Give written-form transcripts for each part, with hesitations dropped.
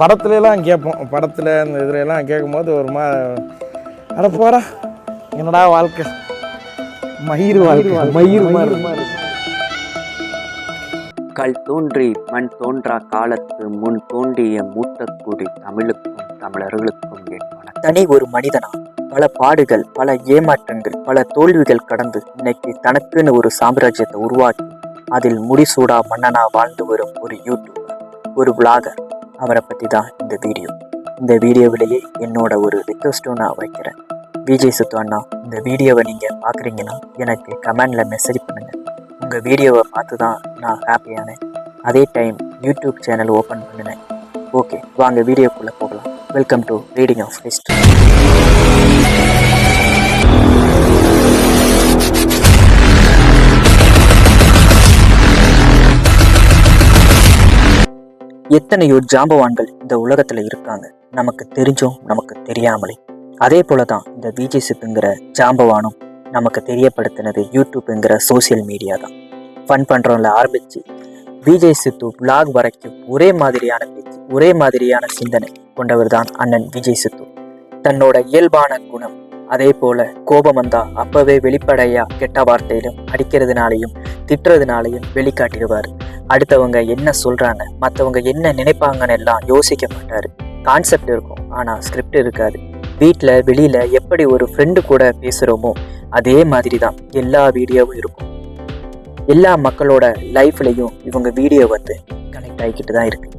படத்துலலாம் கேட்போம். படத்தில் இந்த இதுலலாம் கேட்கும்போது ஒரு அட போடா என்னடா வாழ்க்கை, மயிர் வாழ்க்கை, மயிர் மாதிரி. கல் தோன்றி மண் தோன்றா காலத்து முன் தோன்றிய மூத்தக்குடி தமிழுக்கும் தமிழர்களுக்கும் ஏற்பன தனி ஒரு மனிதனா பல பாடுகள், பல ஏமாற்றங்கள், பல தோல்விகள் கடந்து இன்னைக்கு தனக்குன்னு ஒரு சாம்ராஜ்யத்தை உருவாக்கி அதில் முடிசூடா மன்னனா வாழ்ந்து வரும் ஒரு யூடியூபர், ஒரு விளாகர். அவரை பற்றி தான் இந்த வீடியோ. இந்த வீடியோவிலேயே என்னோட ஒரு ரிக்வெஸ்ட்டும் நான் வைக்கிறேன். விஜய் சித்து அண்ணா, இந்த வீடியோவை நீங்கள் பார்க்குறீங்கன்னா எனக்கு கமெண்டில் மெசேஜ் பண்ணுங்கள். உங்கள் வீடியோவை பார்த்து தான் நான் ஹாப்பியானேன். அதே டைம் யூடியூப் சேனல் ஓப்பன் பண்ணினேன். ஓகே, வாங்க வீடியோக்குள்ளே போகலாம். Welcome to reading of history. எத்தனையோ ஜாம்பவான்கள் இந்த உலகத்தில் இருக்காங்க, நமக்கு தெரிஞ்சும் நமக்கு தெரியாமலே. அதே போல தான் இந்த விஜய் சித்துங்கிற ஜாம்பவானும் நமக்கு தெரியப்படுத்தினது யூடியூப்புங்கிற சோசியல் மீடியா தான். ஃபன் பண்ணுறோம்ல ஆரம்பித்து விஜய் சித்து விளாக் வரைக்கும் ஒரே மாதிரியான பேச்சு, ஒரே மாதிரியான சிந்தனை கொண்டவர் தான் அண்ணன் விஜய் சித்து. தன்னோட இயல்பான குணம், அதே போல கோபம் வந்தா அப்பவே வெளிப்படையா கெட்ட வார்த்தையிலும் அடிக்கிறதுனாலையும் திட்டுறதுனாலையும் வெளிக்காட்டிடுவார். அடுத்தவங்க என்ன சொல்றாங்க, மற்றவங்க என்ன நினைப்பாங்கன்னு எல்லாம் யோசிக்க மாட்டாரு. கான்செப்ட் இருக்கும், ஆனா ஸ்கிரிப்ட் இருக்காது. வீட்டில் வெளியில எப்படி ஒரு ஃப்ரெண்டு கூட பேசுகிறோமோ அதே மாதிரி தான் எல்லா வீடியோவும் இருக்கும். எல்லா மக்களோட லைஃப்லையும் இவங்க வீடியோ வந்து கனெக்ட் ஆகிக்கிட்டு தான் இருக்கு.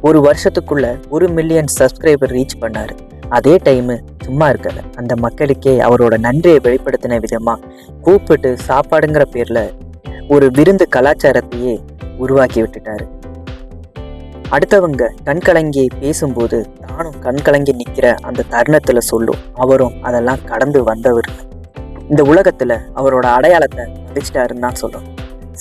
ஒரு வருஷத்துக்குள்ள 1 மில்லியன் சப்ஸ்கிரைபர் ரீச் பண்ணாரு. அதே டைமு சும்மா இருக்கல, அந்த மக்களுக்கே அவரோட நன்றியை வெளிப்படுத்தின விதமாக கூப்பிட்டு சாப்பாடுங்கிற பேரில் ஒரு விருந்து கலாச்சாரத்தையே உருவாக்கி விட்டுட்டாரு. அடுத்தவங்க கண்கலங்கி பேசும்போது தானும் கண்கலங்கி நிற்கிற அந்த தருணத்தில் சொல்லும் அவரும் அதெல்லாம் கடந்து வந்தவர். இந்த உலகத்தில் அவரோட அடையாளத்தை பதிச்சிட்டாருன்னு தான் சொல்லும்.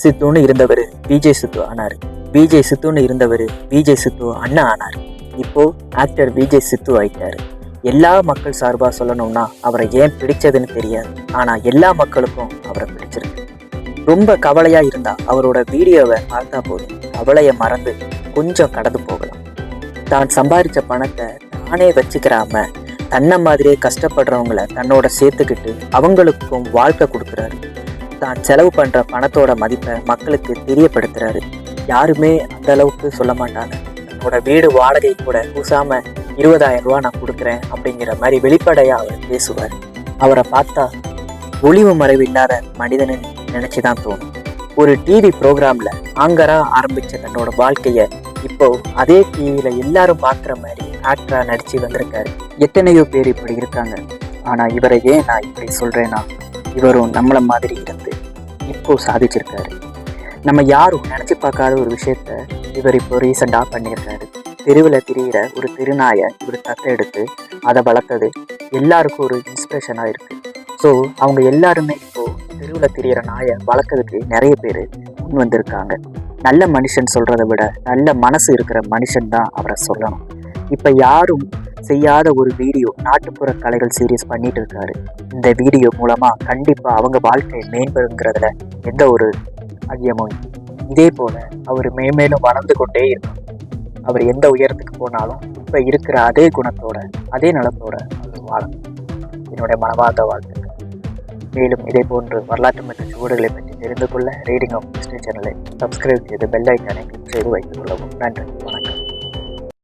சித்துன்னு இருந்தவர் விஜய் சித்து ஆனார், விஜய் சித்துன்னு இருந்தவர் விஜய் சித்து அண்ணா ஆனார். இப்போ ஆக்டர் விஜய் சித்து ஆயிட்டாரு. எல்லா மக்கள் சார்பாக சொல்லணும்னா அவரை ஏன் பிடிச்சதுன்னு தெரியாது, ஆனால் எல்லா மக்களுக்கும் அவரை பிடிச்சிருக்கு. ரொம்ப கவலையாக இருந்தால் அவரோட வீடியோவை பார்த்தா போதும், கவலையை மறந்து கொஞ்சம் கடந்து போகலாம். தான் சம்பாதிச்ச பணத்தை தானே வச்சுக்கிறாம தன்னை மாதிரியே கஷ்டப்படுறவங்கள தன்னோட சேர்த்துக்கிட்டு அவங்களுக்கும் வாழ்க்கை கொடுக்குறாரு. தான் செலவு பண்ணுற பணத்தோட மதிப்பை மக்களுக்கு தெரியப்படுத்துறாரு. யாருமே அந்த அளவுக்கு சொல்ல மாட்டாங்க. தன்னோட வீடு வாடகை கூட கூசாம 20,000 ரூபா நான் கொடுக்குறேன் அப்படிங்கிற மாதிரி வெளிப்படையாக அவர் பேசுவார். அவரை பார்த்தா ஒளிவு மறைவு இல்லாத மனிதனை நினைச்சு தான் தோணும். ஒரு டிவி ப்ரோக்ராமில் ஆங்கராக ஆரம்பித்த தன்னோட வாழ்க்கையை இப்போ அதே டிவியில் எல்லாரும் பார்க்குற மாதிரி ஆக்டராக நடித்து வந்திருக்காரு. எத்தனையோ பேர் இப்படி இருக்காங்க, ஆனால் இவரை ஏன் நான் இப்படி சொல்கிறேன்னா, இவரும் நம்மளை மாதிரி இருந்து இப்போ சாதிச்சிருக்காரு. நம்ம யாரும் நினச்சி பார்க்காத ஒரு விஷயத்த இவர் இப்போ ரீசெண்டாக பண்ணியிருக்காரு. தெருவில் திரிகிற ஒரு திருநாயை இவர் தத்தை எடுத்து அதை வளர்த்தது எல்லாருக்கும் ஒரு இன்ஸ்பிரேஷனாக இருக்குது. ஸோ அவங்க எல்லாருமே இப்போது தெருவில் திரிகிற நாயை வளர்க்கறதுக்கு நிறைய பேர் முன் வந்திருக்காங்க. நல்ல மனுஷன் சொல்கிறத விட நல்ல மனசு இருக்கிற மனுஷன் தான் அவரை சொல்லணும். இப்போ யாரும் செய்யாத ஒரு வீடியோ நாட்டுப்புற கலைகள் சீரியஸ் பண்ணிட்டு இருக்காரு. இந்த வீடியோ மூலமாக கண்டிப்பாக அவங்க வாழ்க்கை மேம்படுங்கிறதுல எந்த ஒரு ஐயமும் இல்லை. இதே போல் அவர் மேலும் வளர்ந்து கொண்டே இருக்கும். அவர் எந்த உயரத்துக்கு போனாலும் இப்போ இருக்கிற அதே குணத்தோட அதே நலத்தோட அவர் வாழும். என்னுடைய மனமார்ந்த வாழ்த்துக்கள். மேலும் இதே போன்று வரலாற்று மற்றும் சுவடுகளை பற்றி தெரிந்து கொள்ள ரீடிங் ஆஃப் ஹிஸ்ட்ரி சேனலை சப்ஸ்கிரைப் செய்து பெல் ஐக்கானை கிளிக் செய்து வைத்துக் கொள்ளவும். நன்றி.